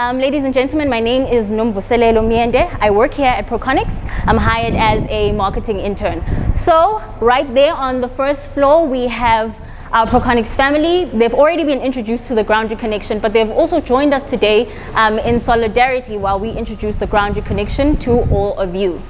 Ladies and gentlemen, my name is Nomvuselelo Myende. I work here at Proconics. I'm hired as a marketing intern. So right there on the first floor, we have our Proconics family. They've already been introduced to the Groundary Connection, but they've also joined us today in solidarity while we introduce the Groundary Connection to all of you.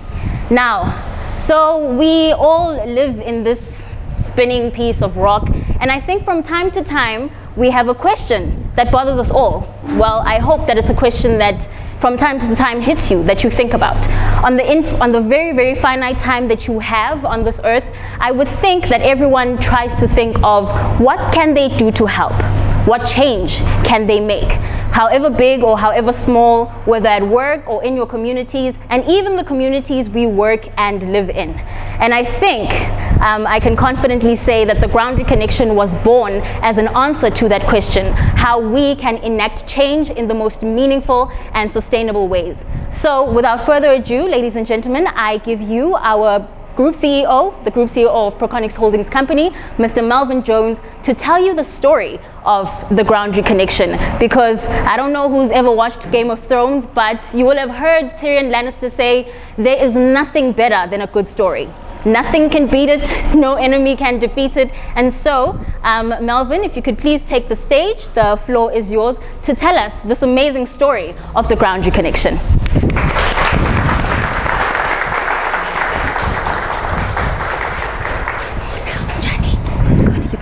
Now, so we all live in this spinning piece of rock, and I think from time to time we have a question that bothers us all. Well, I hope that it's a question that from time to time hits you, that you think about. On the very, very finite time that you have on this earth, I would think that everyone tries to think of what can they do to help? What change can they make? However big or however small, whether at work or in your communities, and even the communities we work and live in. And I think I can confidently say that the Groundary Connection was born as an answer to that question, how we can enact change in the most meaningful and sustainable ways. So without further ado, ladies and gentlemen, I give you our Group CEO, the Group CEO of Proconics Holdings Company, Mr. Melvin Jones, to tell you the story of the Groundary Connection. Because I don't know who's ever watched Game of Thrones, but you will have heard Tyrion Lannister say, there is nothing better than a good story. Nothing can beat it, no enemy can defeat it. And so, Melvin, if you could please take the stage, the floor is yours, to tell us this amazing story of the Groundary Connection.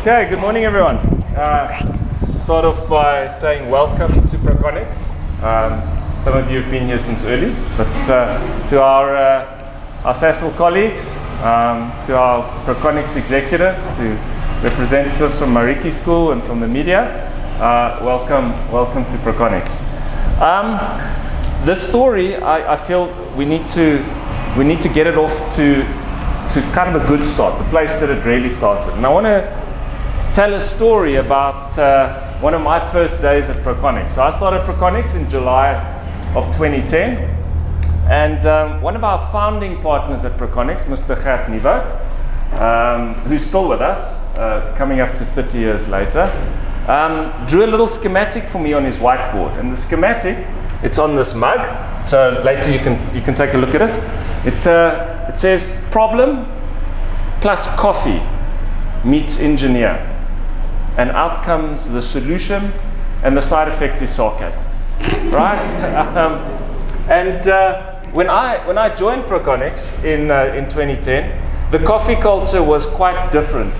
Okay, good morning everyone. Start off by saying welcome to Proconics. Some of you have been here since early, but to our SASL colleagues, to our Proconics executive, to representatives from Mariki School and from the media, welcome to Proconics. This story, I feel we need to get it off to kind of a good start, the place that it really started. And I want to tell a story about one of my first days at Proconics. So I started Proconics in July of 2010, and one of our founding partners at Proconics, Mr. Gert Nieuwoud, who's still with us, coming up to 30 years later, drew a little schematic for me on his whiteboard. And the schematic, it's on this mug, so later you can take a look at it. It says problem plus coffee meets engineer. And out comes the solution, and the side effect is sarcasm, right? When I joined Proconics in 2010, the coffee culture was quite different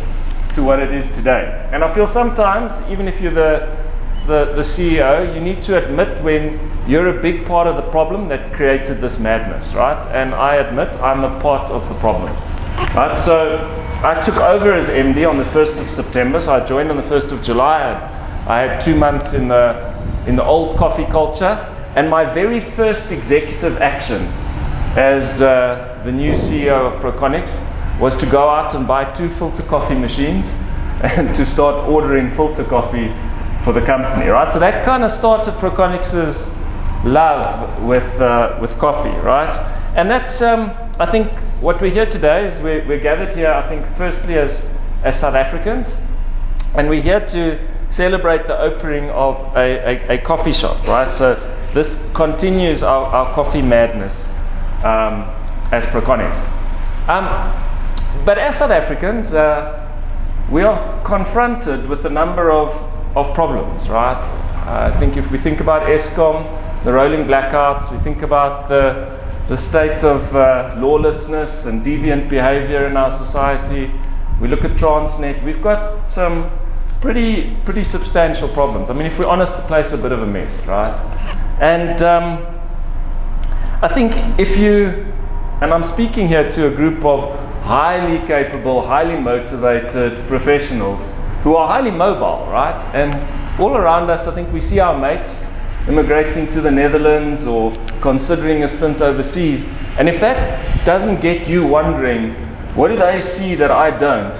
to what it is today. And I feel sometimes, even if you're the CEO, you need to admit when you're a big part of the problem that created this madness, right? And I admit I'm a part of the problem, right? So I took over as MD on the 1st of September, so I joined on the 1st of July. I had 2 months in the old coffee culture, and my very first executive action as the new CEO of Proconics was to go out and buy 2 filter coffee machines and to start ordering filter coffee for the company, right? So that kind of started Proconics' love with coffee, right? And that's, I think, what we're here today is we're gathered here, I think, firstly as South Africans, and we're here to celebrate the opening of a coffee shop, right? So this continues our coffee madness as Proconics. But as South Africans, we are confronted with a number of problems, right? I think if we think about Eskom, the rolling blackouts, we think about the state of lawlessness and deviant behavior in our society. We look at Transnet. We've got some pretty substantial problems. I mean, if we're honest, the place is a bit of a mess, right? And I think and I'm speaking here to a group of highly capable, highly motivated professionals who are highly mobile, right? And all around us, I think we see our mates immigrating to the Netherlands or considering a stint overseas. And if that doesn't get you wondering, what do they see that I don't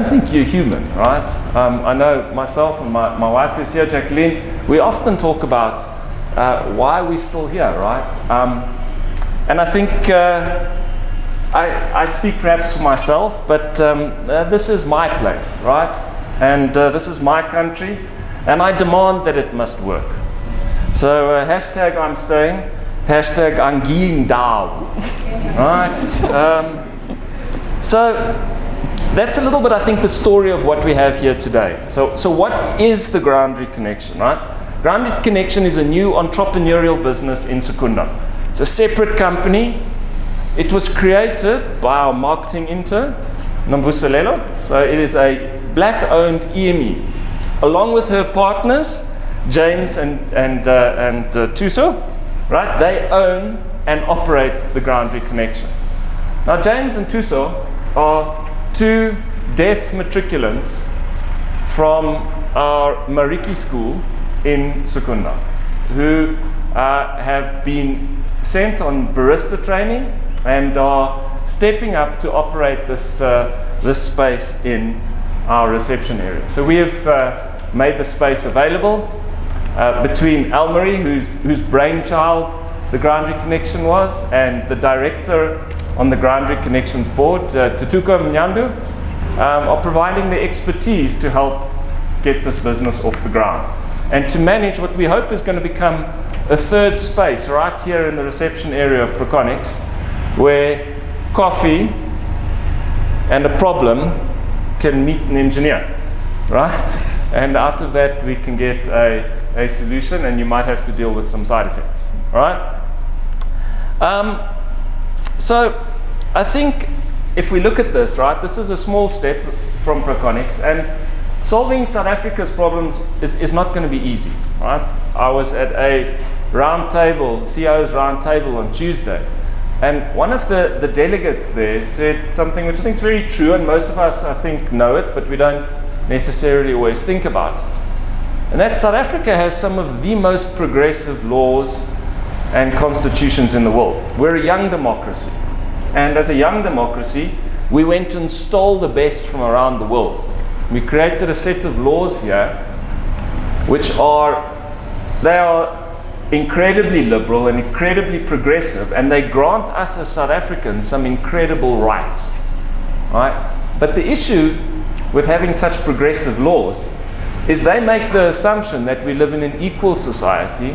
think you're human, right? I know myself and my wife is here, Jacqueline, we often talk about why we're still here, right? And I think I speak perhaps for myself, but this is my place, right? And this is my country, and I demand that it must work. So hashtag I'm staying, hashtag I'm going down. Right? So that's a little bit, I think, the story of what we have here today. So what is the Groundary Connection, right? Groundary Connection is a new entrepreneurial business in Secunda. It's a separate company. It was created by our marketing intern, Nomvuselelo. So it is a black-owned EME, along with her partners, James and Tuso, right? They own and operate the Groundary Connection. Now, James and Tuso are two deaf matriculants from our Mariki school in Secunda, who have been sent on barista training and are stepping up to operate this space in our reception area. So we have made the space available between Elmarie, whose brainchild the Groundary Connection was, and the director on the Groundary Connections board, Tutuko Mnyandu, are providing the expertise to help get this business off the ground and to manage what we hope is going to become a third space right here in the reception area of Proconics, where coffee and a problem can meet an engineer, right? And out of that we can get a solution, and you might have to deal with some side effects, all right? So I think if we look at this, right, this is a small step from Proconics, and solving South Africa's problems is not going to be easy, right? I was at a roundtable, CEO's roundtable on Tuesday, and one of the delegates there said something which I think is very true, and most of us, I think, know it, but we don't necessarily always think about it. And that South Africa has some of the most progressive laws and constitutions in the world. We're a young democracy. And as a young democracy, we went and stole the best from around the world. We created a set of laws here which are incredibly liberal and incredibly progressive, and they grant us as South Africans some incredible rights, right? But the issue with having such progressive laws is they make the assumption that we live in an equal society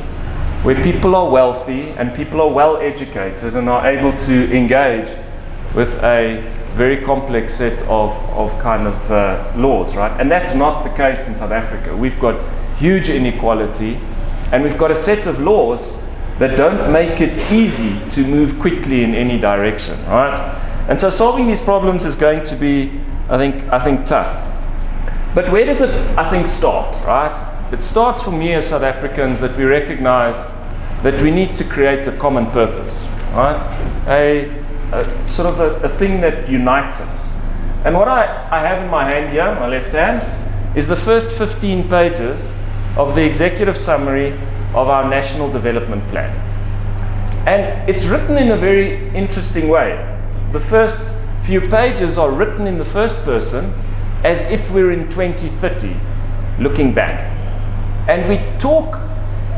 where people are wealthy and people are well educated and are able to engage with a very complex set of laws, right? And that's not the case in South Africa. We've got huge inequality, and we've got a set of laws that don't make it easy to move quickly in any direction, right? And so solving these problems is going to be, I think tough. But where does it, I think, start, right? It starts for me as South Africans that we recognize that we need to create a common purpose, right? A sort of a thing that unites us. And what I have in my hand here, my left hand, is the first 15 pages of the executive summary of our National Development Plan. And it's written in a very interesting way. The first few pages are written in the first person as if we're in 2030, looking back. And we talk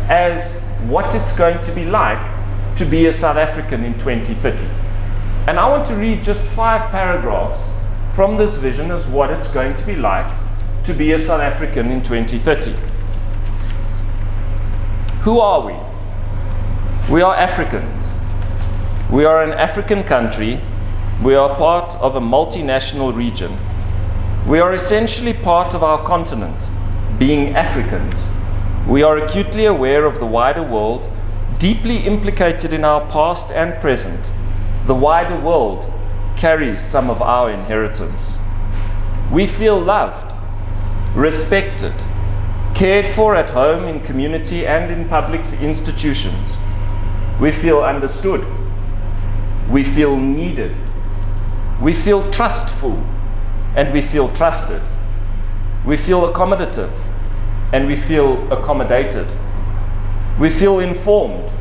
as what it's going to be like to be a South African in 2030. And I want to read just 5 paragraphs from this vision as what it's going to be like to be a South African in 2030. Who are we? We are Africans. We are an African country. We are part of a multinational region. We are essentially part of our continent, being Africans. We are acutely aware of the wider world, deeply implicated in our past and present. The wider world carries some of our inheritance. We feel loved, respected, cared for at home, in community, and in public institutions. We feel understood. We feel needed. We feel trustful, and we feel trusted. We feel accommodative, and we feel accommodated. We feel informed.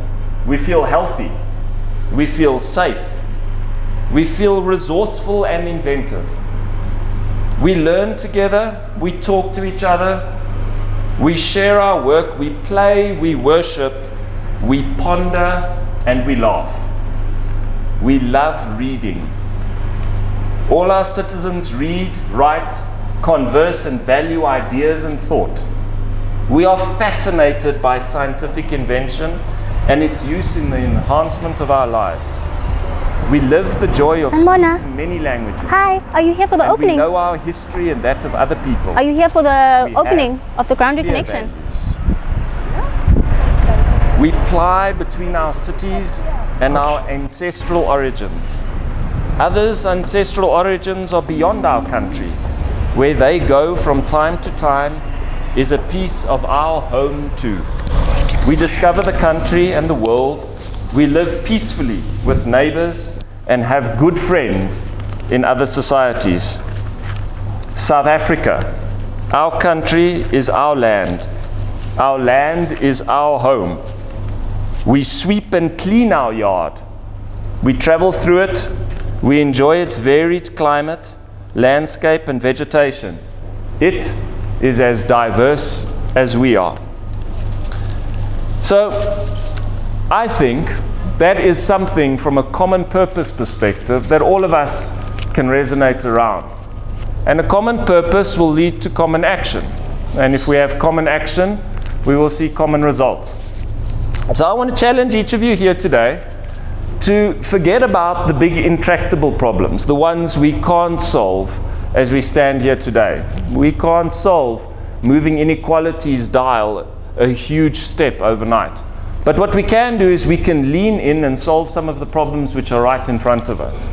We feel healthy. We feel safe. We feel resourceful and inventive. We learn together. We talk to each other. We share our work. We play. We worship. We ponder, and we laugh. We love reading. All our citizens read, write, converse, and value ideas and thought. We are fascinated by scientific invention and its use in the enhancement of our lives. We live the joy of speaking many languages. Hi, are you here for the and opening? We know our history and that of other people. Are you here for the opening of the Groundary Connection? We ply between our cities and our ancestral origins. Others' ancestral origins are beyond our country. Where they go from time to time is a piece of our home too. We discover the country and the world. We live peacefully with neighbors and have good friends in other societies. South Africa, our country is our land. Our land is our home. We sweep and clean our yard. We travel through it. We enjoy its varied climate, landscape and vegetation. It is as diverse as we are. So I think that is something from a common purpose perspective that all of us can resonate around. And a common purpose will lead to common action. And if we have common action, we will see common results. So I want to challenge each of you here today to forget about the big intractable problems, the ones we can't solve as we stand here today. We can't solve moving inequalities dial a huge step overnight. But what we can do is we can lean in and solve some of the problems which are right in front of us.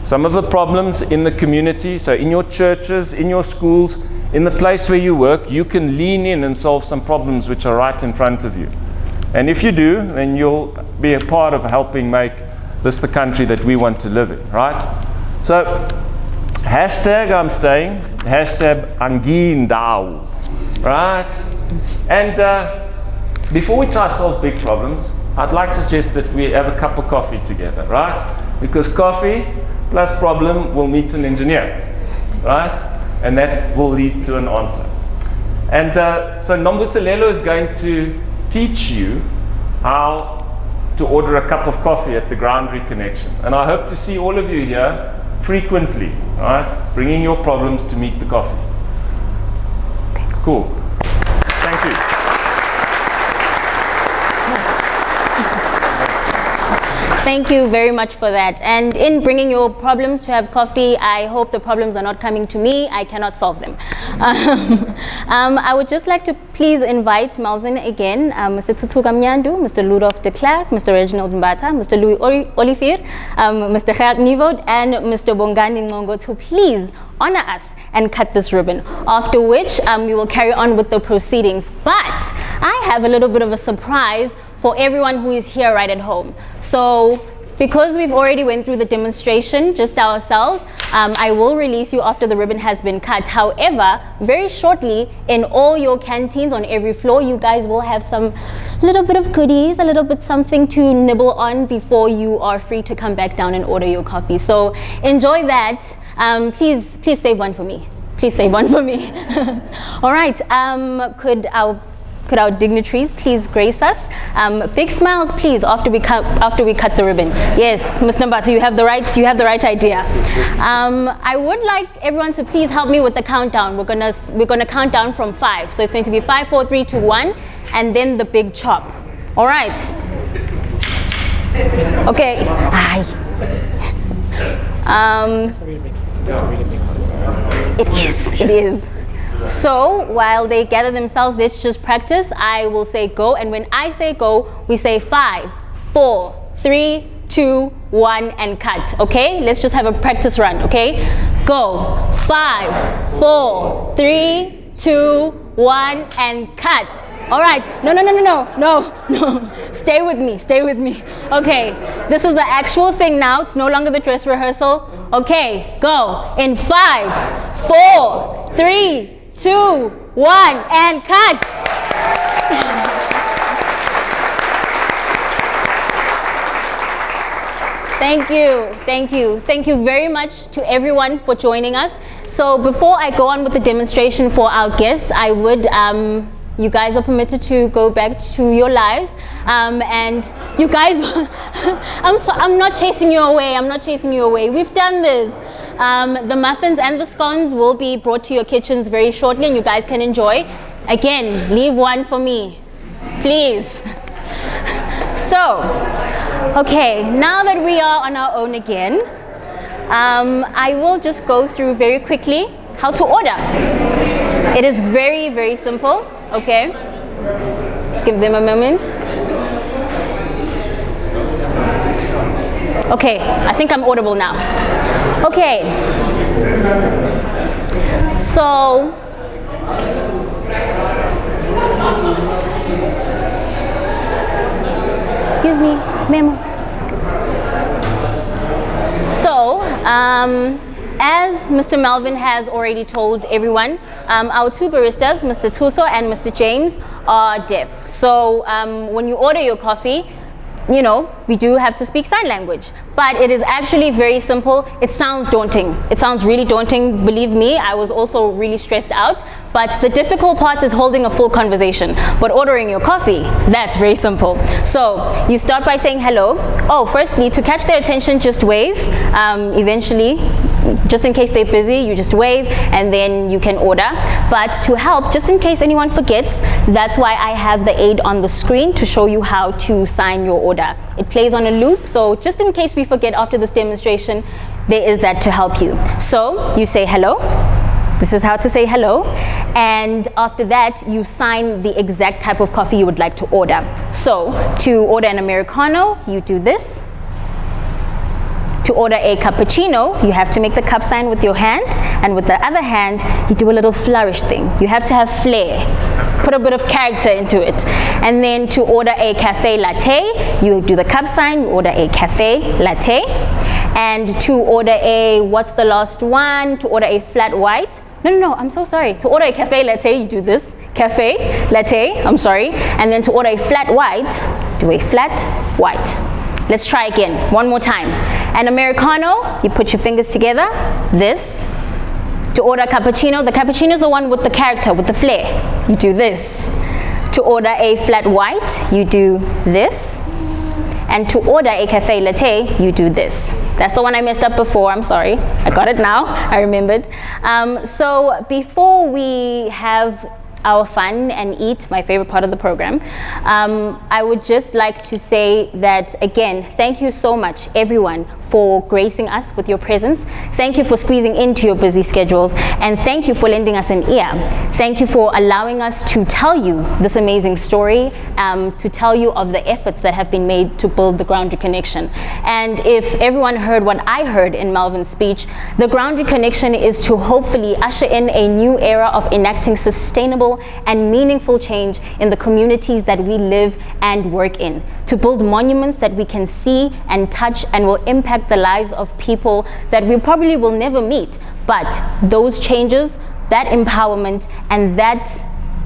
Some of the problems in the community, so in your churches, in your schools, in the place where you work, you can lean in and solve some problems which are right in front of you. And if you do, then you'll be a part of helping make this the country that we want to live in, right? So, hashtag I'm staying, hashtag Angindao, right? And before we try to solve big problems, I'd like to suggest that we have a cup of coffee together, right? Because coffee plus problem will meet an engineer, right? And that will lead to an answer. And so Nomvuselelo is going to teach you how to order a cup of coffee at the Groundary Connection. And I hope to see all of you here frequently, right? Bringing your problems to meet the coffee. Cool. Thank you. Thank you very much for that. And in bringing your problems to have coffee, I hope the problems are not coming to me. I cannot solve them. I would just like to please invite Melvin again, Mr. Tutuga Mnyandu, Mr. Ludolf de Klerk, Mr. Reginald Mbata, Mr. Louis Olivier, Mr. Gerard Nieuwoud, and Mr. Bongani Ngongo to please honor us and cut this ribbon, after which we will carry on with the proceedings. But I have a little bit of a surprise for everyone who is here right at home. So because we've already went through the demonstration just ourselves, I will release you after the ribbon has been cut. However, very shortly, in all your canteens on every floor, you guys will have some little bit of goodies, a little bit something to nibble on before you are free to come back down and order your coffee. So enjoy that. Please save one for me. Please save one for me. All right, could our dignitaries please grace us? Big smiles, please, after we cut the ribbon. Yes, Ms. Nambata, you have the right idea. I would like everyone to please help me with the countdown. We're gonna count down from 5. So it's going to be 5, 4, 3, 2, 1, and then the big chop. All right. Okay. It is. So while they gather themselves, let's just practice. I will say go, and when I say go, we say 5, 4, 3, 2, 1, and cut. Okay? Let's just have a practice run. Okay? Go. 5, 4, 3, 2, 1, and cut. All right. No. Stay with me. Okay. This is the actual thing now. It's no longer the dress rehearsal. Okay. Go. In 5, 4, 3, 2, 1, and cut. Thank you very much to everyone for joining us. So before I go on with the demonstration for our guests, I would, you guys are permitted to go back to your lives. And you guys, I'm not chasing you away. We've done this. The muffins and the scones will be brought to your kitchens very shortly, and you guys can enjoy. Again, leave one for me, please. So, okay, now that we are on our own again, I will just go through very quickly how to order. It is very, very simple, okay? Just give them a moment. Okay, I think I'm audible now. Okay, so, excuse me, memo. So, as Mr. Melvin has already told everyone, our two baristas, Mr. Tuso and Mr. James, are deaf. So when you order your coffee, you know, we do have to speak sign language, but it is actually very simple. It sounds daunting. It sounds really daunting. Believe me, I was also really stressed out, but the difficult part is holding a full conversation. But ordering your coffee, that's very simple. So you start by saying hello. Oh, firstly, to catch their attention, just wave. Eventually, just in case they're busy, you just wave and then you can order. But to help, just in case anyone forgets, that's why I have the aid on the screen to show you how to sign your order. It plays on a loop, so just in case we forget after this demonstration, there is that to help you. So you say hello. This is how to say hello. And after that, you sign the exact type of coffee you would like to order. So to order an Americano, you do this. To order a cappuccino, you have to make the cup sign with your hand, and with the other hand, you do a little flourish thing. You have to have flair, put a bit of character into it. And then to order a cafe latte, you do the cup sign, you order a cafe latte. And to order a, what's the last one? To order a flat white. No, I'm so sorry. To order a cafe latte, you do this, cafe latte, I'm sorry. And then to order a flat white, do a flat white. Let's try again, one more time. An Americano, you put your fingers together, this. To order a cappuccino, the cappuccino is the one with the character, with the flair. You do this. To order a flat white, you do this. And to order a cafe latte, you do this. That's the one I messed up before, I'm sorry. I got it now, I remembered. So before we have our fun and eat, my favorite part of the program, I would just like to say that, again, thank you so much, everyone, for gracing us with your presence. Thank you for squeezing into your busy schedules, and thank you for lending us an ear. Thank you for allowing us to tell you this amazing story, to tell you of the efforts that have been made to build the Groundary Connection. And if everyone heard what I heard in Melvin's speech, the Groundary Connection is to hopefully usher in a new era of enacting sustainable and meaningful change in the communities that we live and work in, to build monuments that we can see and touch and will impact the lives of people that we probably will never meet, but those changes, that empowerment, and that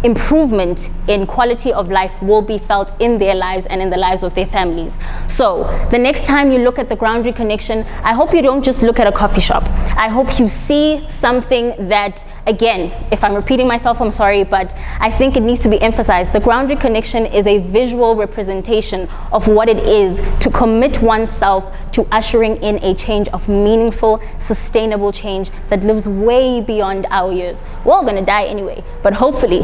improvement in quality of life will be felt in their lives and in the lives of their families. So the next time you look at the Groundary Connection, I hope you don't just look at a coffee shop. I hope you see something that, again, if I'm repeating myself, I'm sorry, but I think it needs to be emphasized. The Groundary Connection is a visual representation of what it is to commit oneself to ushering in a change of meaningful, sustainable change that lives way beyond our years. We're all gonna die anyway, but hopefully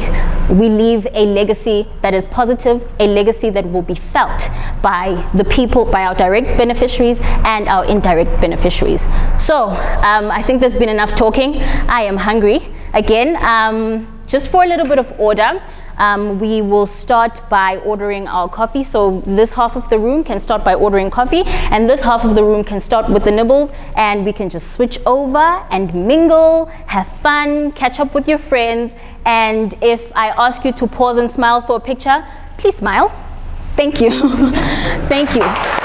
we leave a legacy that is positive, a legacy that will be felt by the people, by our direct beneficiaries and our indirect beneficiaries. So I think there's been enough talking. I am hungry. Again, just for a little bit of order, we will start by ordering our coffee. So this half of the room can start by ordering coffee, and this half of the room can start with the nibbles, and we can just switch over and mingle, have fun, catch up with your friends. And if I ask you to pause and smile for a picture, please smile. Thank you. Thank you.